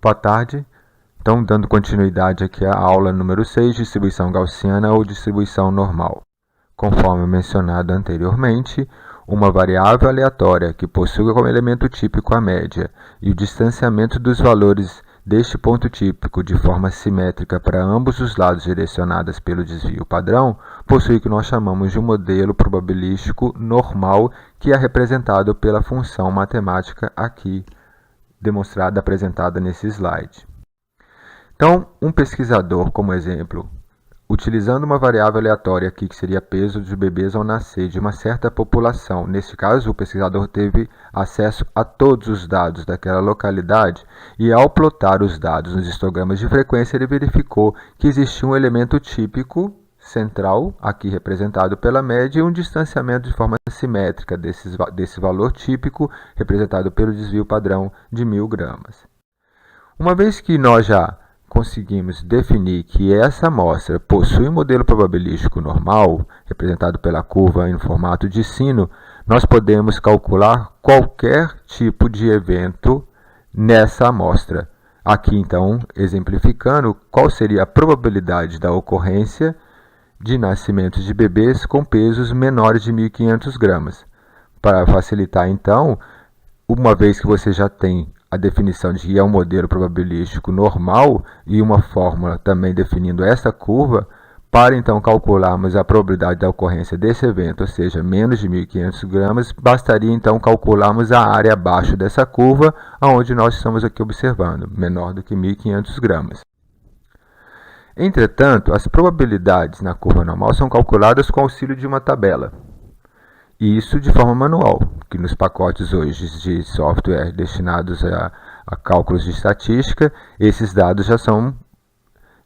Boa tarde. Então, dando continuidade aqui à aula número 6, distribuição gaussiana ou distribuição normal. Conforme mencionado anteriormente, uma variável aleatória que possui como elemento típico a média e o distanciamento dos valores deste ponto típico de forma simétrica para ambos os lados direcionadas pelo desvio padrão, possui o que nós chamamos de um modelo probabilístico normal, que é representado pela função matemática aqui demonstrada, apresentada nesse slide. Então, um pesquisador, como exemplo, utilizando uma variável aleatória aqui, que seria peso de bebês ao nascer de uma certa população. Neste caso, o pesquisador teve acesso a todos os dados daquela localidade e, ao plotar os dados nos histogramas de frequência, ele verificou que existia um elemento típico central, aqui representado pela média, e um distanciamento de forma simétrica desse valor típico, representado pelo desvio padrão de 1000 gramas. Uma vez que nós já conseguimos definir que essa amostra possui um modelo probabilístico normal, representado pela curva em formato de sino, nós podemos calcular qualquer tipo de evento nessa amostra. Aqui, então, exemplificando qual seria a probabilidade da ocorrência de nascimentos de bebês com pesos menores de 1.500 gramas. Para facilitar, então, uma vez que você já tem a definição de que é um modelo probabilístico normal e uma fórmula também definindo essa curva, para então calcularmos a probabilidade da ocorrência desse evento, ou seja, menos de 1.500 gramas, bastaria então calcularmos a área abaixo dessa curva, onde nós estamos aqui observando, menor do que 1.500 gramas. Entretanto, as probabilidades na curva normal são calculadas com auxílio de uma tabela. E isso de forma manual, que nos pacotes hoje de software destinados a cálculos de estatística, esses dados já são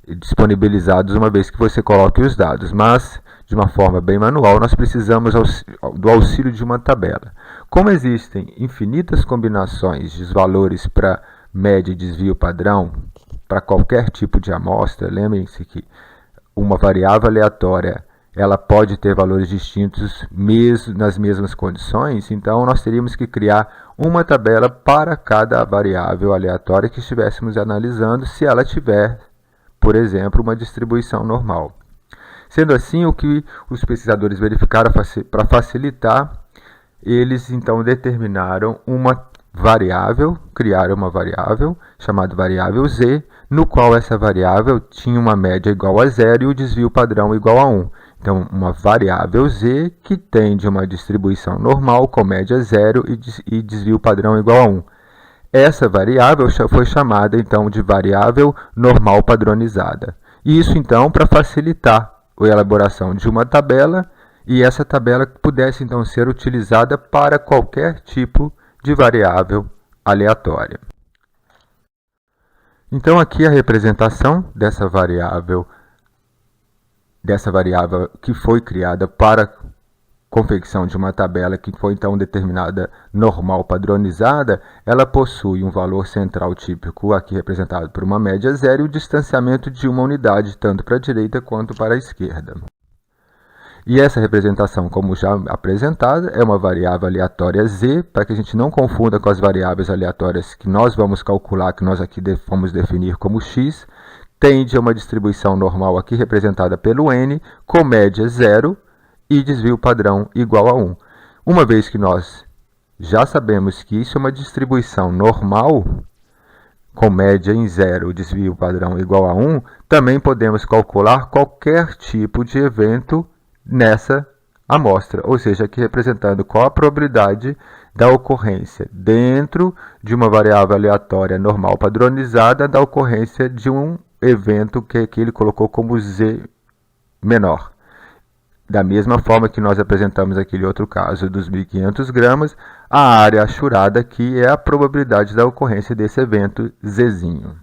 disponibilizados uma vez que você coloque os dados. Mas, de uma forma bem manual, nós precisamos do auxílio de uma tabela. Como existem infinitas combinações de valores para média e desvio padrão, para qualquer tipo de amostra, lembrem-se que uma variável aleatória ela pode ter valores distintos nas mesmas condições, então nós teríamos que criar uma tabela para cada variável aleatória que estivéssemos analisando, se ela tiver, por exemplo, uma distribuição normal. Sendo assim, o que os pesquisadores verificaram para facilitar, eles então determinaram criaram uma variável chamada variável z, no qual essa variável tinha uma média igual a 0 e o desvio padrão igual a 1. Então, uma variável z que tem de uma distribuição normal com média 0 e desvio padrão igual a 1. Essa variável foi chamada então de variável normal padronizada. Isso então para facilitar a elaboração de uma tabela, e essa tabela pudesse então ser utilizada para qualquer tipo de variável aleatória. Então aqui a representação dessa variável que foi criada para confecção de uma tabela que foi então determinada normal padronizada. Ela possui um valor central típico, aqui representado por uma média 0, e o distanciamento de uma unidade, tanto para a direita quanto para a esquerda. E essa representação, como já apresentada, é uma variável aleatória z, para que a gente não confunda com as variáveis aleatórias que nós vamos calcular, que nós aqui vamos definir como x, tende a uma distribuição normal aqui representada pelo n, com média 0 e desvio padrão igual a 1. Uma vez que nós já sabemos que isso é uma distribuição normal, com média em 0 e desvio padrão igual a 1, também podemos calcular qualquer tipo de evento nessa amostra, ou seja, aqui representando qual a probabilidade da ocorrência dentro de uma variável aleatória normal padronizada da ocorrência de um evento que aqui ele colocou como z menor. Da mesma forma que nós apresentamos aquele outro caso dos 1.500 gramas, a área achurada aqui é a probabilidade da ocorrência desse evento zzinho.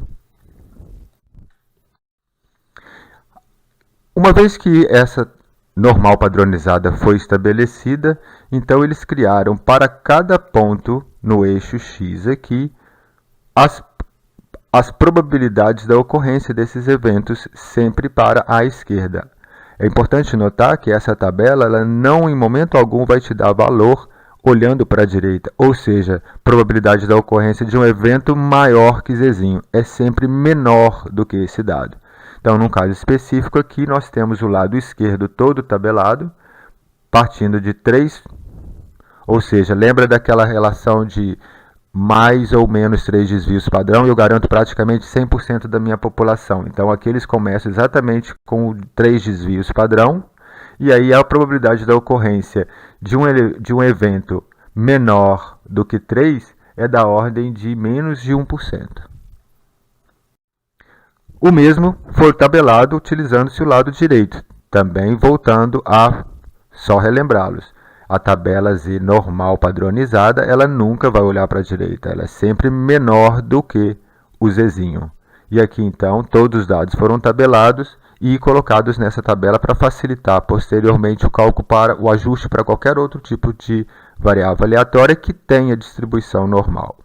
Uma vez que essa normal padronizada foi estabelecida, então eles criaram para cada ponto no eixo x aqui as probabilidades da ocorrência desses eventos sempre para a esquerda. É importante notar que essa tabela ela não em momento algum vai te dar valor olhando para a direita, ou seja, probabilidade da ocorrência de um evento maior que Zzinho, é sempre menor do que esse dado. Então, num caso específico aqui, nós temos o lado esquerdo todo tabelado, partindo de 3, ou seja, lembra daquela relação de mais ou menos 3 desvios padrão, eu garanto praticamente 100% da minha população. Então, aqui eles começam exatamente com 3 desvios padrão, e aí a probabilidade da ocorrência de um evento menor do que 3 é da ordem de menos de 1%. O mesmo foi tabelado utilizando-se o lado direito, também voltando a só relembrá-los. A tabela Z normal padronizada, ela nunca vai olhar para a direita, ela é sempre menor do que o Zzinho. E aqui então todos os dados foram tabelados e colocados nessa tabela para facilitar posteriormente o cálculo para o ajuste para qualquer outro tipo de variável aleatória que tenha distribuição normal.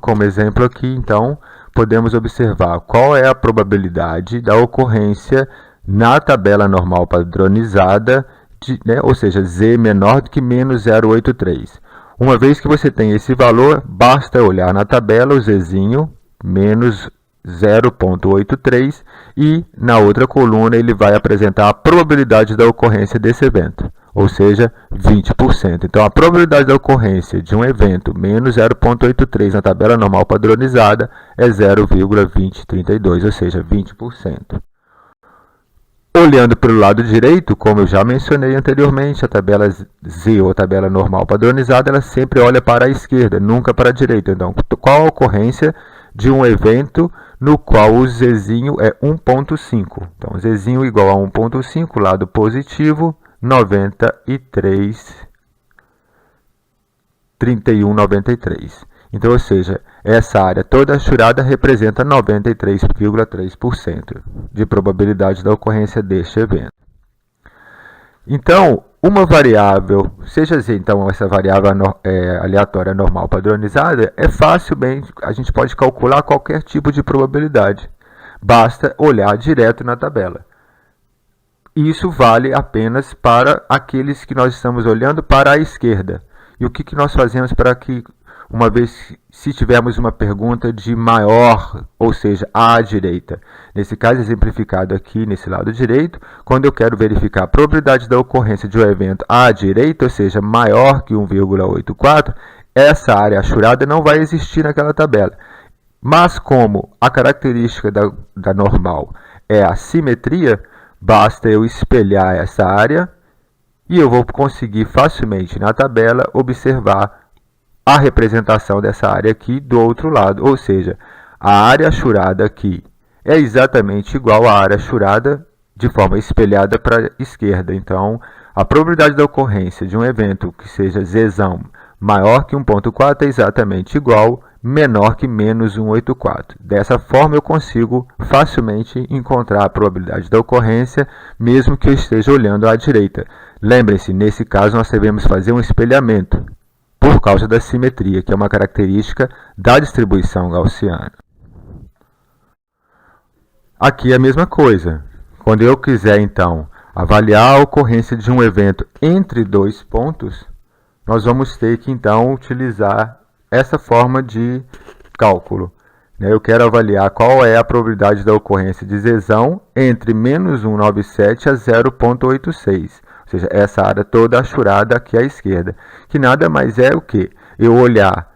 Como exemplo aqui, então, podemos observar qual é a probabilidade da ocorrência na tabela normal padronizada, ou seja, Z menor do que menos 0,83. Uma vez que você tem esse valor, basta olhar na tabela o Zzinho, menos 0,83, e na outra coluna ele vai apresentar a probabilidade da ocorrência desse evento, ou seja, 20%. Então, a probabilidade da ocorrência de um evento menos 0,83 na tabela normal padronizada é 0,2032, ou seja, 20%. Olhando para o lado direito, como eu já mencionei anteriormente, a tabela Z ou tabela normal padronizada, ela sempre olha para a esquerda, nunca para a direita. Então, qual a ocorrência de um evento no qual o Zzinho é 1,5? Então, Zzinho igual a 1,5, lado positivo, 31,93. Então, ou seja, essa área toda achurada representa 93,3% de probabilidade da ocorrência deste evento. Então, uma variável, seja então essa variável aleatória normal padronizada, é facilmente, a gente pode calcular qualquer tipo de probabilidade. Basta olhar direto na tabela. Isso vale apenas para aqueles que nós estamos olhando para a esquerda. E o que nós fazemos para que, uma vez se tivermos uma pergunta de maior, ou seja, à direita, nesse caso exemplificado aqui nesse lado direito, quando eu quero verificar a probabilidade da ocorrência de um evento à direita, ou seja, maior que 1,84, essa área achurada não vai existir naquela tabela. Mas como a característica da normal é a simetria, basta eu espelhar essa área e eu vou conseguir facilmente na tabela observar a representação dessa área aqui do outro lado, ou seja, a área achurada aqui é exatamente igual à área achurada de forma espelhada para a esquerda. Então, a probabilidade da ocorrência de um evento que seja Zzão maior que 1,4 é exatamente igual, menor que menos 1,84. Dessa forma, eu consigo facilmente encontrar a probabilidade da ocorrência, mesmo que eu esteja olhando à direita. Lembrem-se, nesse caso, nós devemos fazer um espelhamento, por causa da simetria, que é uma característica da distribuição gaussiana. Aqui é a mesma coisa. Quando eu quiser, então, avaliar a ocorrência de um evento entre dois pontos, nós vamos ter que, então, utilizar essa forma de cálculo. Eu quero avaliar qual é a probabilidade da ocorrência de Zzão entre menos 1,97 a 0,86. Ou seja, essa área toda achurada aqui à esquerda, que nada mais é o que? Eu olhar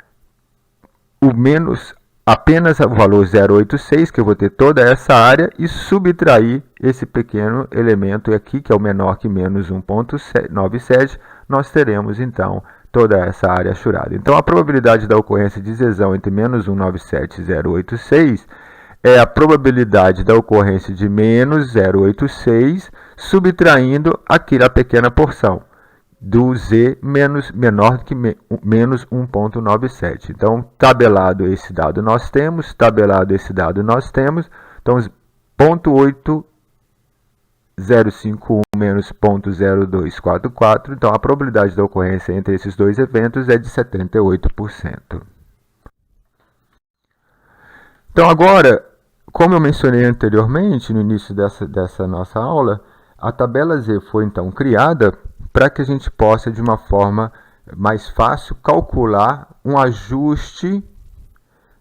apenas o valor 0,86, que eu vou ter toda essa área, e subtrair esse pequeno elemento aqui, que é o menor que menos 1,97, nós teremos, então, toda essa área achurada. Então, a probabilidade da ocorrência de Zzão entre menos 1,97 e 0,86 é a probabilidade da ocorrência de menos 0,86, subtraindo aquela pequena porção do Z menor que menos 1,97. Então, tabelado esse dado nós temos, tabelado esse dado nós temos. Então, 0,8051 menos 0,0244. Então, a probabilidade da ocorrência entre esses dois eventos é de 78%. Então, agora, como eu mencionei anteriormente, no início dessa nossa aula, a tabela Z foi, então, criada para que a gente possa, de uma forma mais fácil, calcular um ajuste,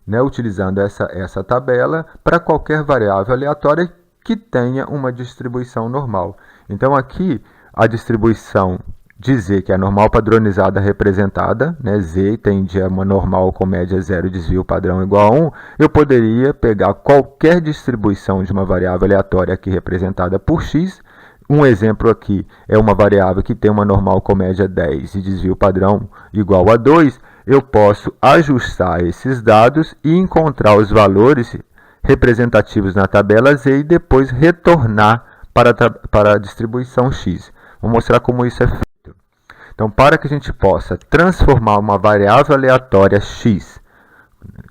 né, utilizando essa tabela para qualquer variável aleatória que tenha uma distribuição normal. Então aqui a distribuição de Z, que é a normal padronizada representada, né, Z tende a uma normal com média 0 e desvio padrão igual a 1, eu poderia pegar qualquer distribuição de uma variável aleatória aqui representada por x. Um exemplo aqui é uma variável que tem uma normal com média 10 e desvio padrão igual a 2. Eu posso ajustar esses dados e encontrar os valores representativos na tabela Z e depois retornar para a distribuição x. Vou mostrar como isso é feito. Então, para que a gente possa transformar uma variável aleatória x,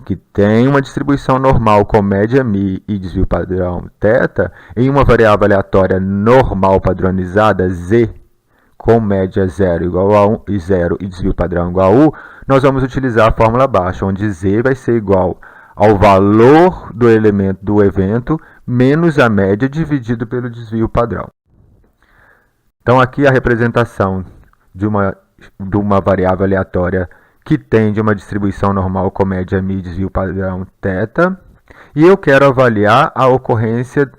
que tem uma distribuição normal com média μ e desvio padrão θ, em uma variável aleatória normal padronizada z, com média 0 igual a 1 e 0 e desvio padrão igual a 1, nós vamos utilizar a fórmula abaixo, onde z vai ser igual ao valor do elemento do evento menos a média dividido pelo desvio padrão. Então, aqui a representação de uma variável aleatória que tem de uma distribuição normal com média μ e desvio padrão θ, e eu quero avaliar a ocorrência,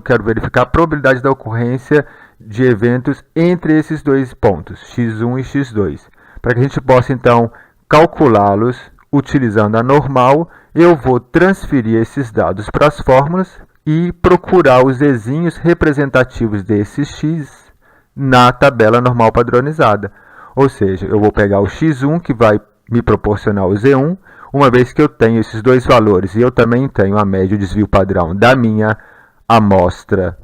quero verificar a probabilidade da ocorrência de eventos entre esses dois pontos, x1 e x2. Para que a gente possa, então, calculá-los utilizando a normal, eu vou transferir esses dados para as fórmulas e procurar os zzinhos representativos desses x na tabela normal padronizada. Ou seja, eu vou pegar o x1, que vai me proporcionar o z1, uma vez que eu tenho esses dois valores, e eu também tenho a média e o desvio padrão da minha amostra,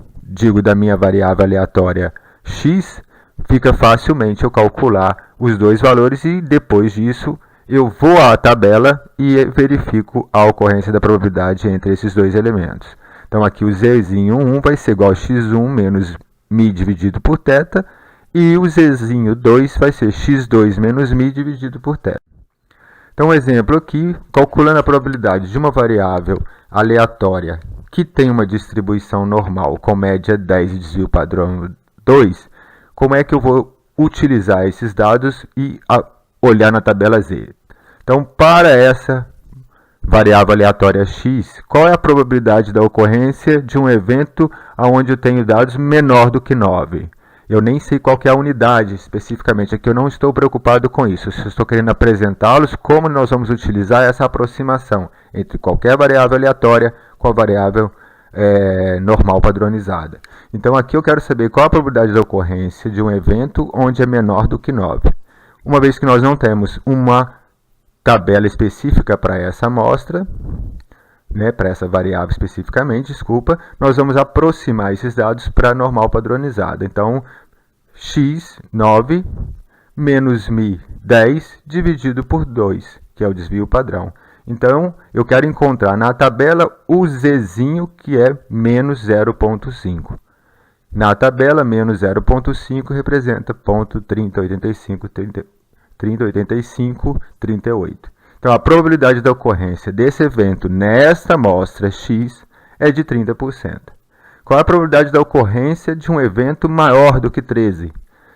da minha variável aleatória x, fica facilmente eu calcular os dois valores e depois disso eu vou à tabela e verifico a ocorrência da probabilidade entre esses dois elementos. Então aqui o zzinho 1 vai ser igual a x1 menos μ dividido por θ, e o zzinho 2 vai ser x2 menos μ dividido por θ. Então, um exemplo aqui, calculando a probabilidade de uma variável aleatória que tem uma distribuição normal com média 10 e desvio padrão 2, como é que eu vou utilizar esses dados e olhar na tabela Z? Então, para essa variável aleatória x, qual é a probabilidade da ocorrência de um evento onde eu tenho dados menor do que 9? Eu nem sei qual que é a unidade especificamente, aqui eu não estou preocupado com isso. Eu estou querendo apresentá-los como nós vamos utilizar essa aproximação entre qualquer variável aleatória com a variável normal padronizada. Então aqui eu quero saber qual a probabilidade da ocorrência de um evento onde é menor do que 9. Uma vez que nós não temos uma tabela específica para essa amostra, para essa variável especificamente, nós vamos aproximar esses dados para a normal padronizada. Então, x, 9, menos μ, 10, dividido por 2, que é o desvio padrão. Então, eu quero encontrar na tabela o zzinho, que é menos 0,5. Na tabela, menos 0,5 representa 0,3085, 3085, 38. Então, a probabilidade da ocorrência desse evento nesta amostra x é de 30%. Qual é a probabilidade da ocorrência de um evento maior do que 13?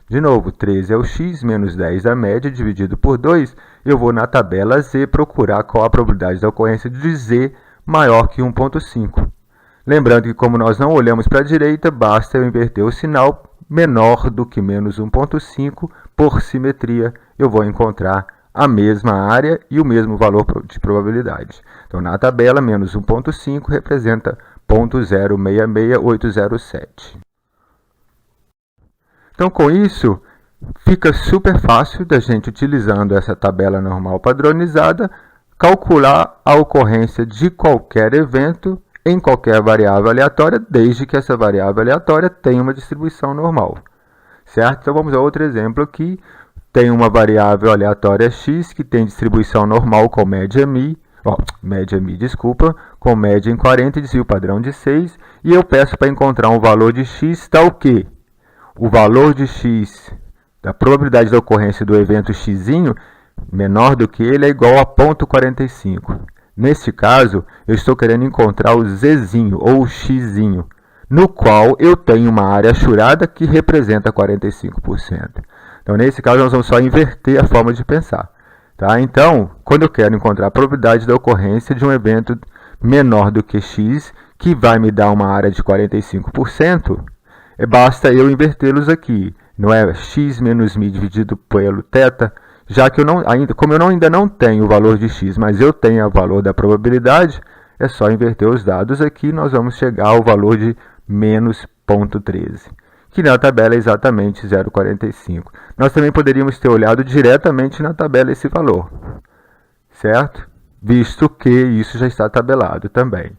De novo, 13 é o x, menos 10 a média, dividido por 2. Eu vou na tabela Z procurar qual a probabilidade da ocorrência de Z maior que 1,5. Lembrando que, como nós não olhamos para a direita, basta eu inverter o sinal, menor do que menos 1,5, por simetria, eu vou encontrar a mesma área e o mesmo valor de probabilidade. Então, na tabela, menos 1,5 representa 0,066807. Então, com isso, fica super fácil da gente, utilizando essa tabela normal padronizada, calcular a ocorrência de qualquer evento em qualquer variável aleatória, desde que essa variável aleatória tenha uma distribuição normal. Certo? Então, vamos a outro exemplo aqui. Tem uma variável aleatória x que tem distribuição normal com média μ, com média em 40 e desvio padrão de 6, e eu peço para encontrar um valor de x tal que o valor de x, da probabilidade da ocorrência do evento x, menor do que ele, é igual a 0,45. Neste caso, eu estou querendo encontrar o zzinho, ou o x. no qual eu tenho uma área achurada que representa 45%. Então, nesse caso, nós vamos só inverter a forma de pensar. Tá? Então, quando eu quero encontrar a probabilidade da ocorrência de um evento menor do que x, que vai me dar uma área de 45%, basta eu invertê-los aqui. Não é x menos mi dividido pelo θ, já que como eu ainda não tenho o valor de x, mas eu tenho o valor da probabilidade, é só inverter os dados aqui, nós vamos chegar ao valor de menos 0,13, que na tabela é exatamente 0,45. Nós também poderíamos ter olhado diretamente na tabela esse valor, certo? Visto que isso já está tabelado também.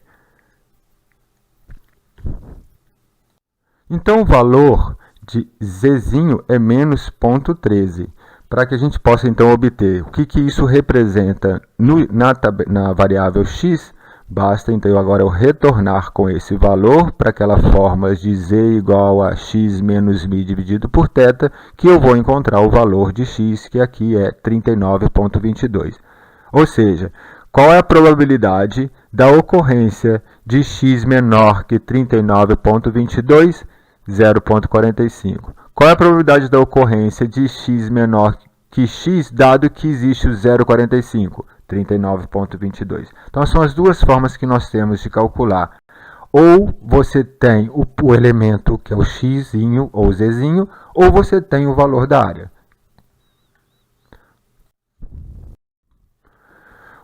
Então, o valor de zzinho é menos 0,13. Para que a gente possa, então, obter o que isso representa na variável x, basta, então, agora eu retornar com esse valor para aquela fórmula de z igual a x menos mi dividido por θ, que eu vou encontrar o valor de x, que aqui é 39,22. Ou seja, qual é a probabilidade da ocorrência de x menor que 39,22? 0,45. Qual é a probabilidade da ocorrência de x menor que x, dado que existe o 0,45? 39,22. Então, são as duas formas que nós temos de calcular. Ou você tem o elemento, que é o xzinho ou zzinho, ou você tem o valor da área.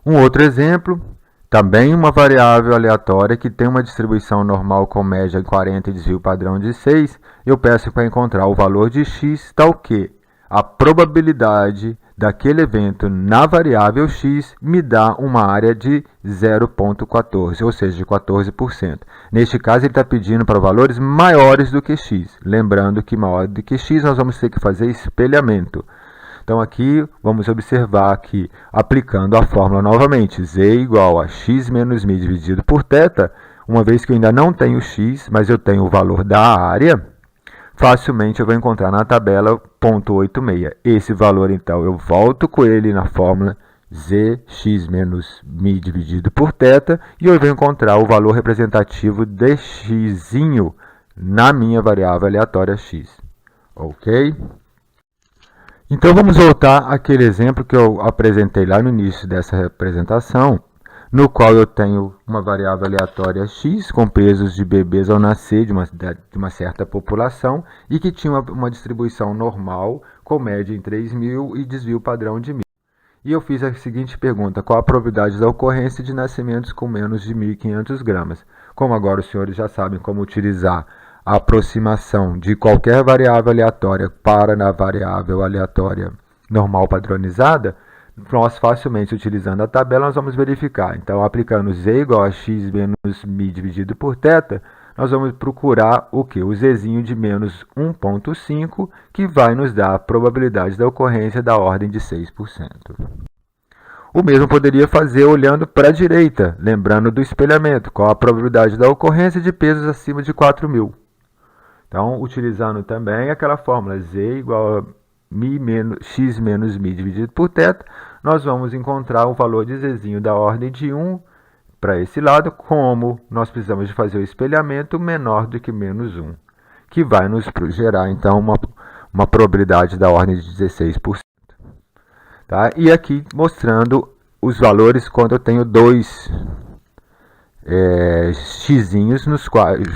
Um outro exemplo, também uma variável aleatória que tem uma distribuição normal com média de 40 e desvio padrão de 6, eu peço para encontrar o valor de x, tal que a probabilidade daquele evento na variável x me dá uma área de 0,14, ou seja, de 14%. Neste caso, ele está pedindo para valores maiores do que x. Lembrando que maior do que x, nós vamos ter que fazer espelhamento. Então, aqui, vamos observar que, aplicando a fórmula novamente, z igual a x menos mi dividido por θ, uma vez que eu ainda não tenho x, mas eu tenho o valor da área, facilmente eu vou encontrar na tabela 0,86. Esse valor, então, eu volto com ele na fórmula zx menos mi dividido por θ, e eu vou encontrar o valor representativo de xzinho na minha variável aleatória x. Ok? Então, vamos voltar àquele exemplo que eu apresentei lá no início dessa apresentação, no qual eu tenho uma variável aleatória x com pesos de bebês ao nascer de uma certa população e que tinha uma distribuição normal com média em 3.000 e desvio padrão de 1.000. E eu fiz a seguinte pergunta: qual a probabilidade da ocorrência de nascimentos com menos de 1.500 gramas? Como agora os senhores já sabem como utilizar a aproximação de qualquer variável aleatória para na variável aleatória normal padronizada, nós facilmente utilizando a tabela nós vamos verificar. Então, aplicando z igual a x menos mi dividido por θ, nós vamos procurar o que? O zzinho de menos 1,5, que vai nos dar a probabilidade da ocorrência da ordem de 6%. O mesmo poderia fazer olhando para a direita, lembrando do espelhamento. Qual a probabilidade da ocorrência de pesos acima de 4.000? Então, utilizando também aquela fórmula z igual a x menos mi dividido por θ, nós vamos encontrar o valor de zzinho da ordem de 1 para esse lado, como nós precisamos de fazer o espelhamento menor do que menos 1, que vai nos gerar, então, uma probabilidade da ordem de 16%. Tá? E aqui mostrando os valores quando eu tenho dois xzinhos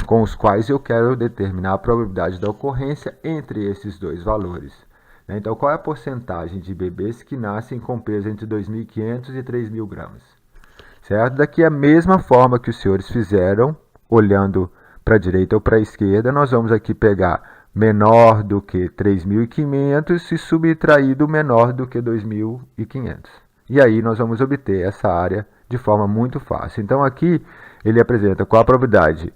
com os quais eu quero determinar a probabilidade da ocorrência entre esses dois valores. Então, qual é a porcentagem de bebês que nascem com peso entre 2.500 e 3.000 gramas? Certo? Daqui a mesma forma que os senhores fizeram, olhando para a direita ou para a esquerda, nós vamos aqui pegar menor do que 3.500 e subtrair do menor do que 2.500. E aí nós vamos obter essa área de forma muito fácil. Então, aqui ele apresenta qual a probabilidade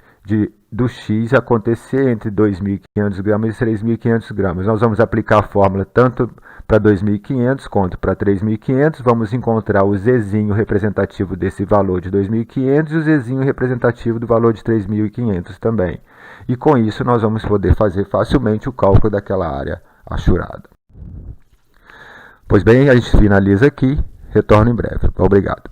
do x acontecer entre 2.500 gramas e 3.500 gramas. Nós vamos aplicar a fórmula tanto para 2.500 quanto para 3.500. Vamos encontrar o zzinho representativo desse valor de 2.500 e o zzinho representativo do valor de 3.500 também. E com isso nós vamos poder fazer facilmente o cálculo daquela área achurada. Pois bem, a gente finaliza aqui. Retorno em breve. Obrigado.